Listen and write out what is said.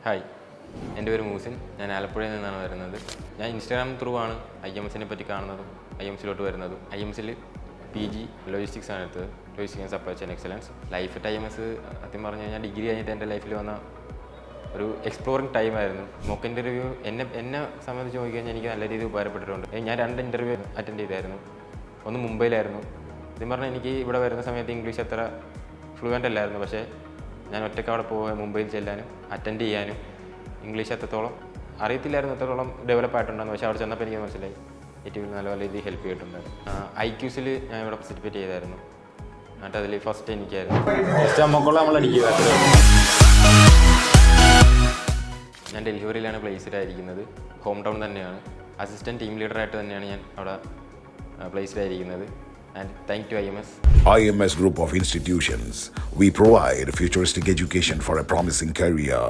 Hi, എൻ്റെ പേര് മൂസിൻ. ഞാൻ ആലപ്പുഴയിൽ നിന്നാണ് വരുന്നത്. ഞാൻ ഇൻസ്റ്റാഗ്രാം ത്രൂ ആണ് IMSനെ പറ്റി കാണുന്നതും IMSലോട്ട് വരുന്നതും. IMSൽ PG ലോജിസ്റ്റിക്സ് ആണ് എടുത്തത്, logistics and supply chain excellence. Life at IMS സത്യം പറഞ്ഞു കഴിഞ്ഞാൽ ഡിഗ്രി കഴിഞ്ഞിട്ട് എൻ്റെ ലൈഫിൽ വന്ന ഒരു എക്സ്പ്ലോറിങ് ടൈമായിരുന്നു. മോക്ക് ഇൻ്റർവ്യൂ എന്നെ സംബന്ധിച്ച് നോക്കിക്കഴിഞ്ഞാൽ എനിക്ക് നല്ല രീതിയിൽ ഉപകാരപ്പെട്ടിട്ടുണ്ട്. ഞാൻ 2 ഇൻ്റർവ്യൂ അറ്റൻഡ് ചെയ്തായിരുന്നു. ഒന്ന് മുംബൈയിലായിരുന്നു. സത്യം പറഞ്ഞാൽ എനിക്ക് ഇവിടെ വരുന്ന സമയത്ത് ഇംഗ്ലീഷ് അത്ര ഫ്ലുവൻ്റ് അല്ലായിരുന്നു. പക്ഷേ ഞാൻ ഒറ്റയ്ക്ക് അവിടെ പോകാൻ മുംബൈയിൽ ചെല്ലാനും അറ്റൻഡ് ചെയ്യാനും ഇംഗ്ലീഷ് എത്രത്തോളം അറിയത്തില്ലായിരുന്നു, എത്രത്തോളം ഡെവലപ്പ് ആയിട്ടുണ്ടെന്ന്. പക്ഷേ അവിടെ ചെന്നപ്പോൾ എനിക്ക് മനസ്സിലായി ഏറ്റവും നല്ല രീതിയിൽ ഹെൽപ്പ് ചെയ്തിട്ടുണ്ട്. IQSൽ ഞാൻ ഇവിടെ പാർട്ടിസിപ്പേറ്റ് ചെയ്തായിരുന്നു. എന്നിട്ട് അതിൽ ഫസ്റ്റ് എനിക്കായിരുന്നു. ഫസ്റ്റ് അമ്മക്കുള്ള നമ്മളടിക്കുക. ഞാൻ ഡൽഹിവറിയിലാണ് പ്ലേസ്ഡ് ആയിരിക്കുന്നത്. ഹോം ടൗൺ തന്നെയാണ്. അസിസ്റ്റൻറ്റ് ടീം ലീഡറായിട്ട് തന്നെയാണ് ഞാൻ അവിടെ പ്ലേസ്ഡ് ആയിരിക്കുന്നത്. And thank you IMS. IMS Group of Institutions. We provide futuristic education for a promising career.